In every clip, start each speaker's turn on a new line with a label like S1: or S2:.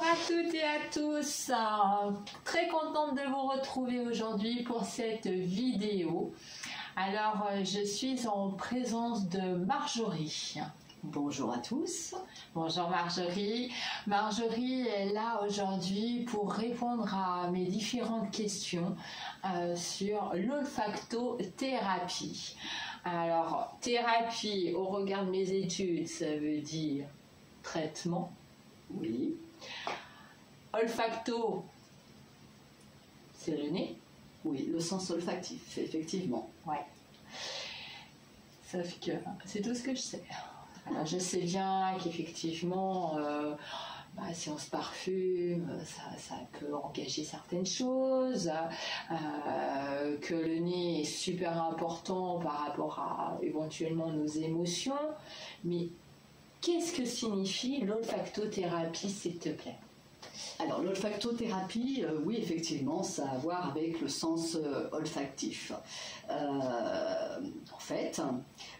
S1: à toutes et à tous, très contente de vous retrouver aujourd'hui pour cette vidéo. Alors je suis en présence de Marjorie.
S2: Bonjour à tous.
S1: Bonjour Marjorie. Marjorie est là aujourd'hui pour répondre à mes différentes questions sur l'olfactothérapie. Alors, thérapie, au regard de mes études, ça veut dire traitement.
S2: Oui.
S1: Olfacto, c'est le nez.
S2: Oui, le sens olfactif, effectivement.
S1: Ouais. Sauf que c'est tout ce que je sais. Alors, je sais bien qu'effectivement, si on se parfume, ça peut engager certaines choses, que le nez est super important par rapport à éventuellement nos émotions. Mais qu'est-ce que signifie l'olfactothérapie, s'il te plaît ?
S2: Alors l'olfactothérapie, oui effectivement, ça a à voir avec le sens olfactif. En fait,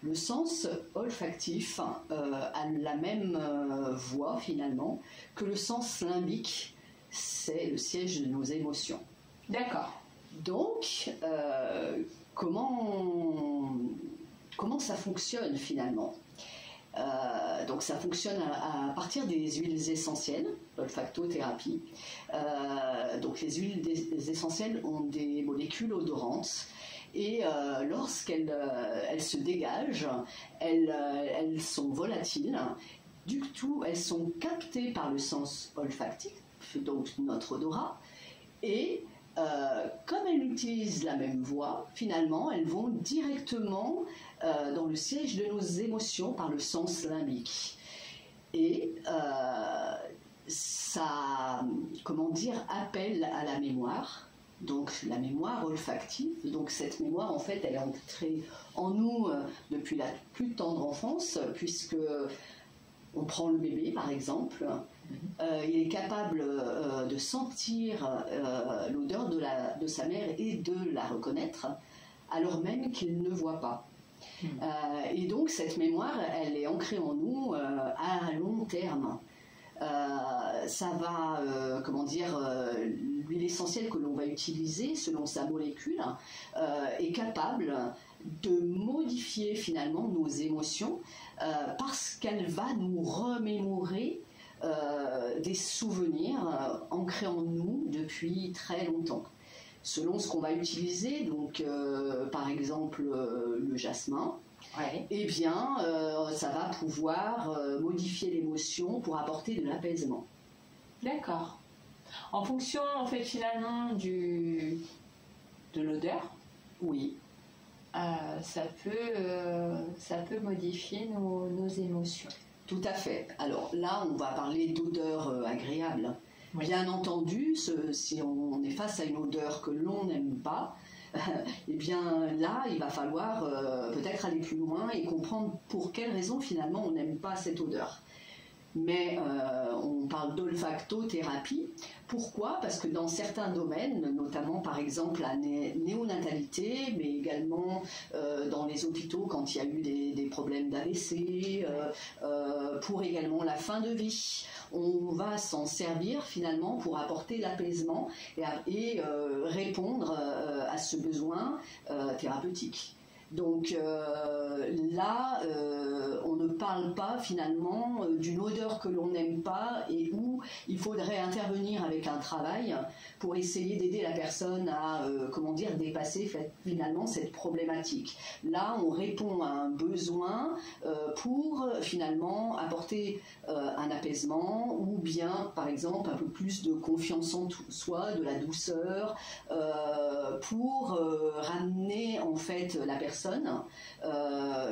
S2: le sens olfactif a la même voix finalement que le sens limbique, c'est le siège de nos émotions.
S1: D'accord.
S2: Donc, comment ça fonctionne finalement ? Donc ça fonctionne à partir des huiles essentielles, l'olfactothérapie. Donc les huiles essentielles ont des molécules odorantes et lorsqu'elles se dégagent, elles sont volatiles. Du tout, elles sont captées par le sens olfactif, donc notre odorat, et comme elles utilisent la même voie, finalement, elles vont directement dans le siège de nos émotions par le sens limbique. Et ça, appelle à la mémoire, donc la mémoire olfactive. Donc cette mémoire, en fait, elle est entrée en nous depuis la plus tendre enfance, puisque on prend le bébé, par exemple. Il est capable de sentir l'odeur de sa mère et de la reconnaître, alors même qu'il ne voit pas. Et donc cette mémoire, elle est ancrée en nous à long terme. Ça va, l'huile essentielle que l'on va utiliser selon sa molécule est capable de modifier finalement nos émotions parce qu'elle va nous remémorer des souvenirs ancrés en nous depuis très longtemps. Selon ce qu'on va utiliser, donc par exemple le jasmin,
S1: ouais.
S2: Eh bien ça va pouvoir modifier l'émotion pour apporter de l'apaisement.
S1: D'accord. En fonction, en fait, finalement, de l'odeur.
S2: Oui.
S1: Ça peut modifier nos émotions.
S2: Tout à fait. Alors là, on va parler d'odeur agréable. Oui. Bien entendu, si on est face à une odeur que l'on n'aime pas, eh bien là, il va falloir peut-être aller plus loin et comprendre pour quelle raison finalement on n'aime pas cette odeur. Mais on parle d'olfactothérapie. Pourquoi ? Parce que dans certains domaines, notamment par exemple la néonatalité, mais également dans les hôpitaux quand il y a eu des problèmes d'AVC, pour également la fin de vie, on va s'en servir finalement pour apporter l'apaisement et répondre à ce besoin thérapeutique. Donc là, on ne parle pas finalement d'une odeur que l'on n'aime pas et où il faudrait intervenir avec un travail pour essayer d'aider la personne à dépasser finalement cette problématique. Là, on répond à un besoin pour finalement apporter un apaisement ou bien, par exemple, un peu plus de confiance en soi, de la douceur, pour ramener en fait la personne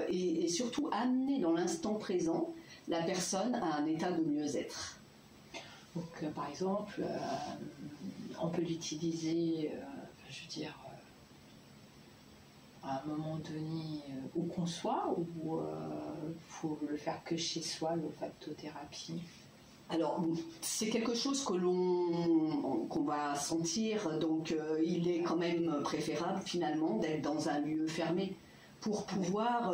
S2: et surtout amener dans l'instant présent la personne à un état de mieux-être.
S1: Donc par exemple, on peut l'utiliser, à un moment donné où qu'on soit, ou faut le faire que chez soi, l'olfactothérapie.
S2: Alors, c'est quelque chose qu'on va sentir, donc il est quand même préférable finalement d'être dans un lieu fermé pour pouvoir,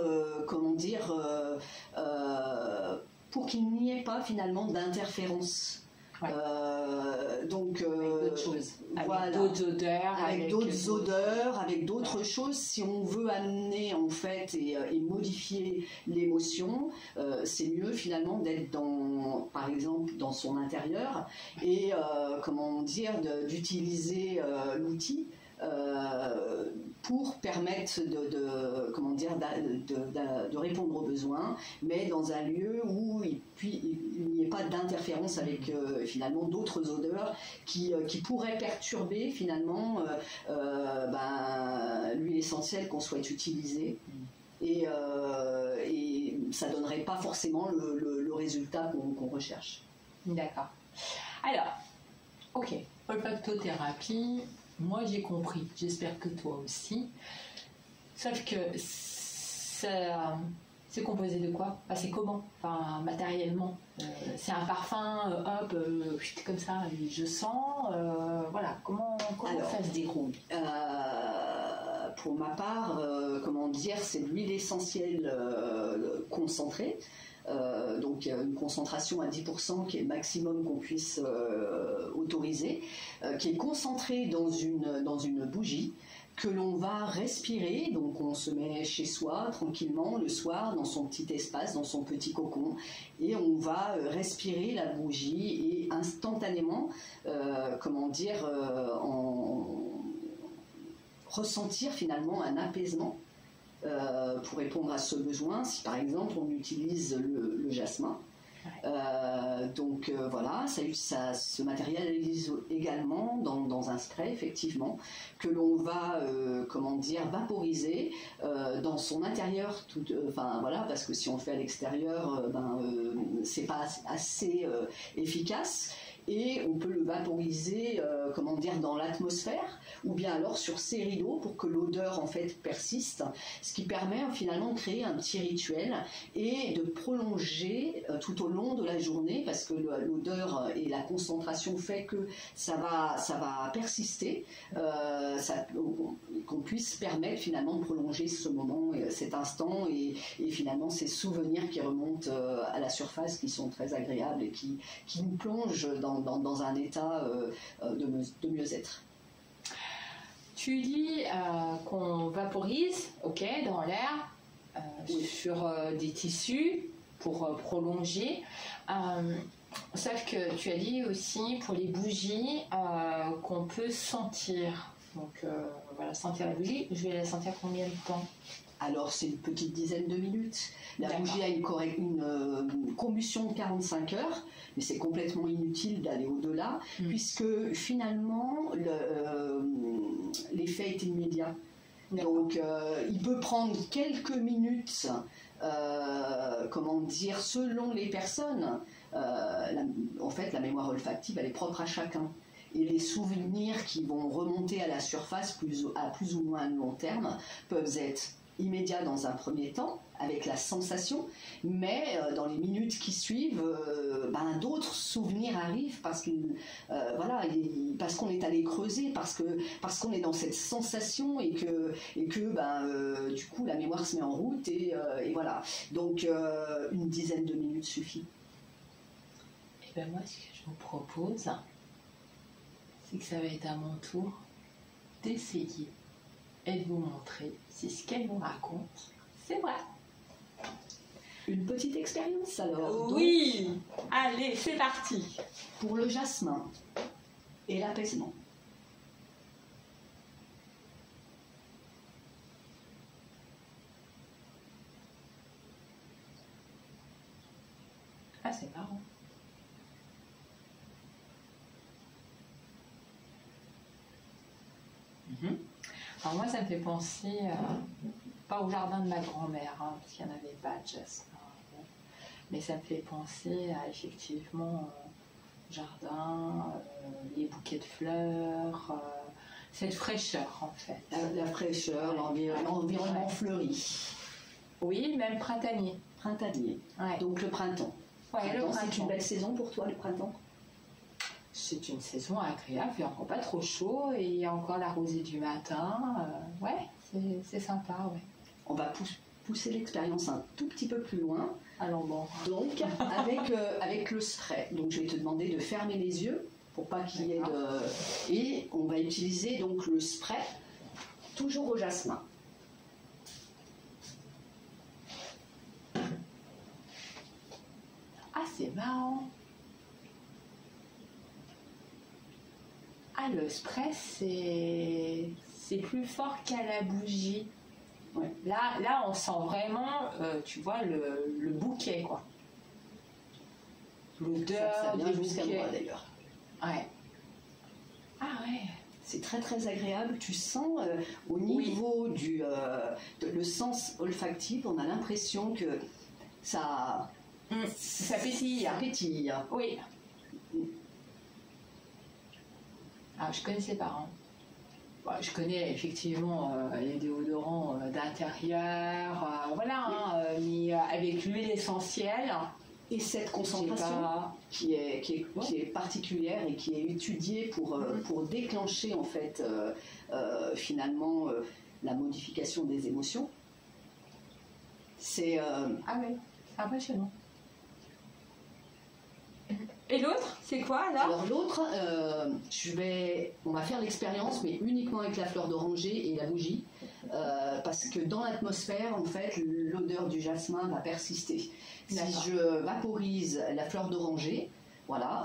S2: pour qu'il n'y ait pas finalement d'interférence
S1: Ouais.
S2: Donc
S1: avec d'autres choses,
S2: voilà,
S1: avec d'autres odeurs,
S2: avec d'autres odeurs, avec d'autres choses. Si on veut amener en fait et modifier l'émotion, c'est mieux finalement d'être par exemple dans son intérieur et comment dire, d'utiliser l'outil. Pour permettre de répondre aux besoins, mais dans un lieu où il n'y ait pas d'interférence avec finalement d'autres odeurs qui pourraient perturber finalement l'huile essentielle qu'on souhaite utiliser. Et ça donnerait pas forcément le résultat qu'on recherche.
S1: D'accord. Alors, ok, olfactothérapie. Moi j'ai compris, j'espère que toi aussi. Sauf que c'est composé de quoi? Enfin, c'est comment? Enfin, matériellement. C'est un parfum, comme ça, je sens. Voilà, comment alors, ça se déroule?
S2: Pour ma part, c'est de l'huile essentielle concentrée. Donc une concentration à 10% qui est le maximum qu'on puisse autoriser, qui est concentrée dans une bougie que l'on va respirer. Donc on se met chez soi tranquillement le soir dans son petit espace, dans son petit cocon, et on va respirer la bougie et instantanément ressentir finalement un apaisement. Pour répondre à ce besoin, si par exemple on utilise le jasmin. Voilà, ça se matérialise également dans un spray, effectivement, que l'on va vaporiser dans son intérieur, parce que si on le fait à l'extérieur, c'est pas assez efficace. Et on peut le vaporiser dans l'atmosphère ou bien alors sur ses rideaux pour que l'odeur en fait persiste, ce qui permet finalement de créer un petit rituel et de prolonger tout au long de la journée, parce que l'odeur et la concentration fait que ça va persister, qu'on puisse permettre finalement de prolonger ce moment, cet instant et finalement ces souvenirs qui remontent à la surface, qui sont très agréables et qui nous plongent dans un état de mieux-être.
S1: Tu dis qu'on vaporise, dans l'air, oui, sur des tissus pour prolonger. Sauf que tu as dit aussi pour les bougies qu'on peut sentir. Donc sentir la bougie. Je vais la sentir combien de temps?
S2: Alors c'est une petite dizaine de minutes. La bougie a une combustion de 45 heures, mais c'est complètement inutile d'aller au-delà, puisque finalement l'effet est immédiat. Donc il peut prendre quelques minutes, selon les personnes. En fait, la mémoire olfactive, elle est propre à chacun. Et les souvenirs qui vont remonter à la surface à plus ou moins long terme peuvent être immédiat dans un premier temps avec la sensation, mais dans les minutes qui suivent d'autres souvenirs arrivent parce qu'on est allé creuser, parce qu'on est dans cette sensation et que du coup la mémoire se met en route et voilà, donc une dizaine de minutes suffit.
S1: Et moi ce que je vous propose, c'est que ça va être à mon tour d'essayer et de vous montrer si ce qu'elle vous raconte, c'est vrai.
S2: Une petite expérience alors.
S1: Oui, allez, c'est parti.
S2: Pour le jasmin et l'apaisement.
S1: Ah, c'est marrant. Alors moi, ça me fait penser, pas au jardin de ma grand-mère, parce qu'il n'y en avait pas de jasmin, mais ça me fait penser à effectivement jardin, les bouquets de fleurs, cette fraîcheur en fait.
S2: La fraîcheur, l'environnement fleuri.
S1: Oui, même printanier.
S2: Printanier,
S1: ouais.
S2: Donc le printemps.
S1: Ouais, le printemps.
S2: C'est une belle saison pour toi, le printemps?
S1: C'est une saison agréable, il fait encore pas trop chaud et il y a encore la rosée du matin. Ouais, c'est sympa, ouais.
S2: On va pousser l'expérience un tout petit peu plus loin.
S1: Alors bon.
S2: Donc, avec le spray, donc je vais te demander de fermer les yeux pour pas qu'il y ait de... Et on va utiliser donc le spray, toujours au jasmin.
S1: Ah, c'est marrant. Ah, le spray, c'est plus fort qu'à la bougie.
S2: Ouais.
S1: Là, on sent vraiment, tu vois, le bouquet, quoi. L'odeur
S2: ça vient
S1: du
S2: jusqu'à
S1: bouquet.
S2: moi d'ailleurs.
S1: Ouais. Ah ouais.
S2: C'est très très agréable. Tu sens au niveau du le sens olfactif, on a l'impression que ça
S1: pétille.
S2: Ça pétille.
S1: Oui. Ah, je connaissais pas. Hein. Bon, je connais effectivement les déodorants d'intérieur, voilà, hein, mais avec l'huile essentielle.
S2: Et cette concentration qui est particulière et qui est étudiée pour déclencher en fait finalement la modification des émotions, c'est
S1: ah ouais, c'est impressionnant. Et l'autre, c'est quoi alors?
S2: Alors l'autre, on va faire l'expérience, mais uniquement avec la fleur d'oranger et la bougie, parce que dans l'atmosphère, en fait, l'odeur du jasmin va persister. Si je vaporise la fleur d'oranger, voilà,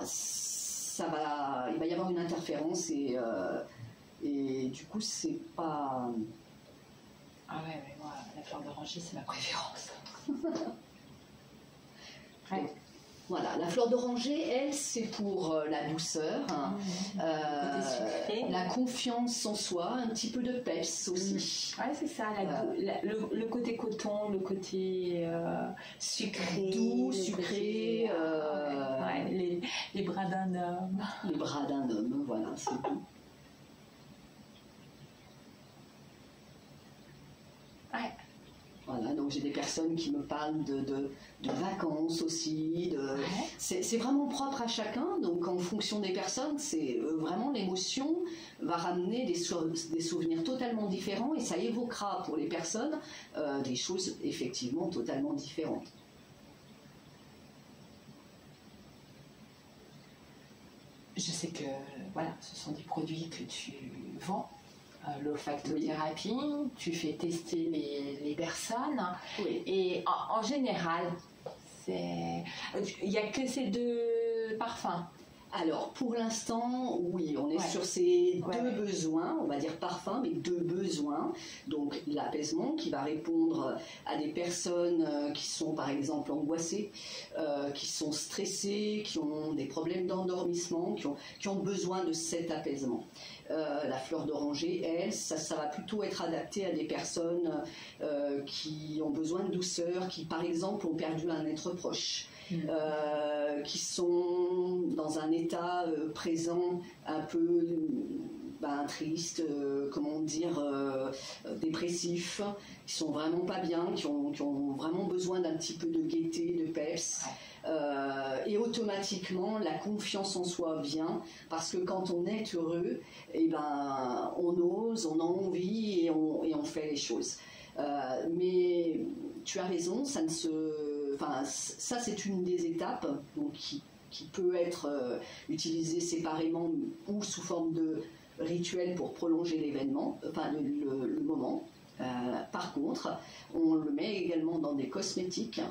S2: il va y avoir une interférence et du coup, c'est pas...
S1: Ah ouais, mais moi, la fleur d'oranger, c'est ma préférence. Ouais.
S2: Voilà, la fleur d'oranger, elle, c'est pour la douceur, la confiance en soi, un petit peu de peps aussi.
S1: Ouais, c'est ça, le côté coton, le côté sucré.
S2: Doux, sucré.
S1: Les bras d'un homme.
S2: Les bras d'un homme, voilà, c'est tout.
S1: Ouais.
S2: Voilà, donc j'ai des personnes qui me parlent de vacances aussi. C'est vraiment propre à chacun, donc en fonction des personnes, c'est vraiment l'émotion va ramener des souvenirs totalement différents et ça évoquera pour les personnes des choses effectivement totalement différentes.
S1: Je sais que voilà, ce sont des produits que tu vends. L'olfactothérapie, tu fais tester les personnes et en général, il n'y a que ces deux parfums.
S2: Alors, pour l'instant, oui, on est sur ces deux besoins, on va dire parfum, mais deux besoins. Donc, l'apaisement qui va répondre à des personnes qui sont, par exemple, angoissées, qui sont stressées, qui ont des problèmes d'endormissement, qui ont besoin de cet apaisement. La fleur d'oranger, elle, ça va plutôt être adapté à des personnes qui ont besoin de douceur, qui, par exemple, ont perdu un être proche. Qui sont dans un état présent un peu triste, comment dire, dépressif, qui sont vraiment pas bien, qui ont vraiment besoin d'un petit peu de gaieté, de peps. Et automatiquement la confiance en soi vient parce que quand on est heureux, on ose, on a envie et on fait les choses. Mais tu as raison, ça c'est une des étapes donc, qui peut être utilisée séparément ou sous forme de rituel pour prolonger l'événement, le moment. Par contre, on le met également dans des cosmétiques.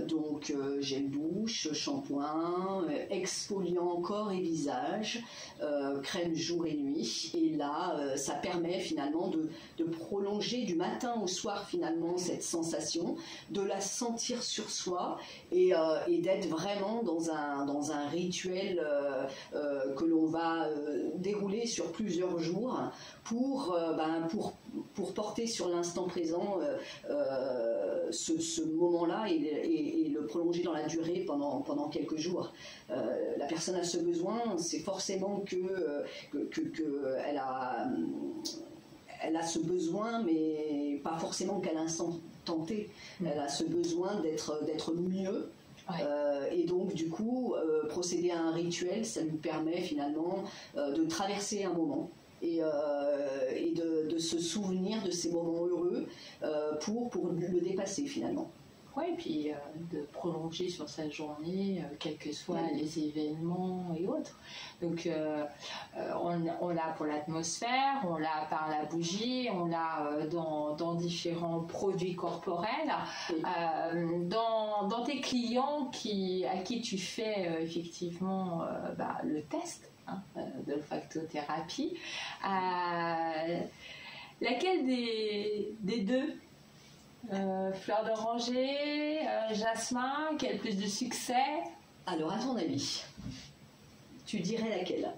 S2: Donc gel douche, shampoing, exfoliant corps et visage, crème jour et nuit, et là ça permet finalement de prolonger du matin au soir finalement cette sensation, de la sentir sur soi et d'être vraiment dans un rituel que l'on va dérouler sur plusieurs jours pour porter sur l'instant présent ce moment-là et le prolonger dans la durée pendant quelques jours. La personne a ce besoin, c'est forcément que elle a ce besoin, mais pas forcément qu'à l'instant T. Elle a ce besoin d'être mieux. Et donc du coup procéder à un rituel, ça lui permet finalement de traverser un moment et de se souvenir de ces moments heureux pour le dépasser finalement.
S1: ouais, puis de prolonger sur sa journée, quels que soient les événements et autres. Donc on l'a pour l'atmosphère, on l'a par la bougie, on l'a dans différents produits corporels, dans tes clients à qui tu fais effectivement le test de l'olfactothérapie. Laquelle des deux, fleur d'oranger, jasmin, qui a le plus de succès?
S2: Alors, à ton avis, tu dirais laquelle?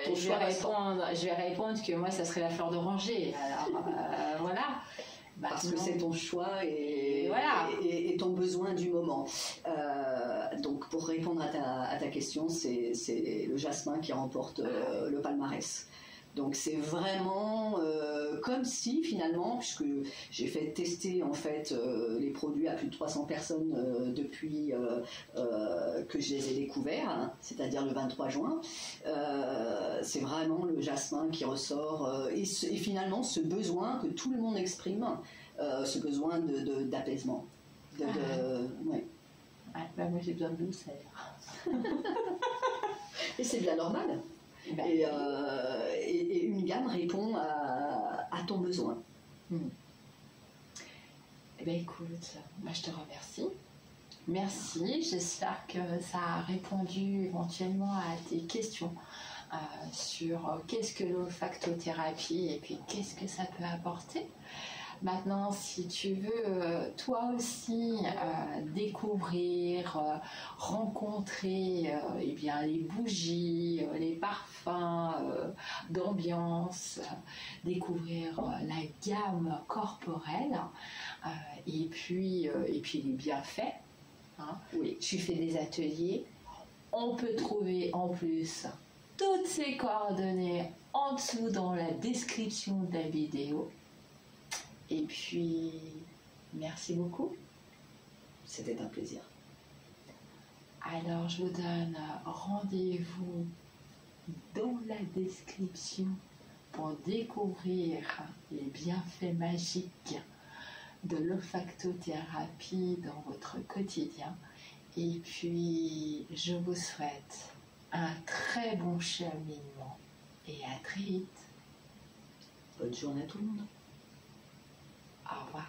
S1: Je vais répondre que moi, ça serait la fleur d'oranger. Alors, voilà.
S2: Parce que c'est ton choix et ton besoin du moment. Donc, pour répondre à ta question, c'est le jasmin qui remporte le palmarès. Donc c'est vraiment comme si finalement, puisque j'ai fait tester en fait les produits à plus de 300 personnes depuis que je les ai découverts, hein, c'est-à-dire le 23 juin, c'est vraiment le jasmin qui ressort et finalement ce besoin que tout le monde exprime, ce besoin d'apaisement.
S1: Ouais, moi j'ai besoin de douceur.
S2: Et c'est bien normal. Et une gamme répond à ton besoin.
S1: Eh bien écoute, moi je te remercie. Merci, j'espère que ça a répondu éventuellement à tes questions sur qu'est-ce que l'olfactothérapie et puis qu'est-ce que ça peut apporter. Maintenant, si tu veux toi aussi découvrir, rencontrer les bougies, les parfums d'ambiance, découvrir la gamme corporelle et puis les bienfaits, hein. Oui. Tu fais des ateliers, on peut trouver en plus toutes ces coordonnées en dessous dans la description de la vidéo. Et puis, merci beaucoup.
S2: C'était un plaisir.
S1: Alors, je vous donne rendez-vous dans la description pour découvrir les bienfaits magiques de l'olfactothérapie dans votre quotidien. Et puis, je vous souhaite un très bon cheminement et à très vite.
S2: Bonne journée à tout le monde.
S1: Au revoir.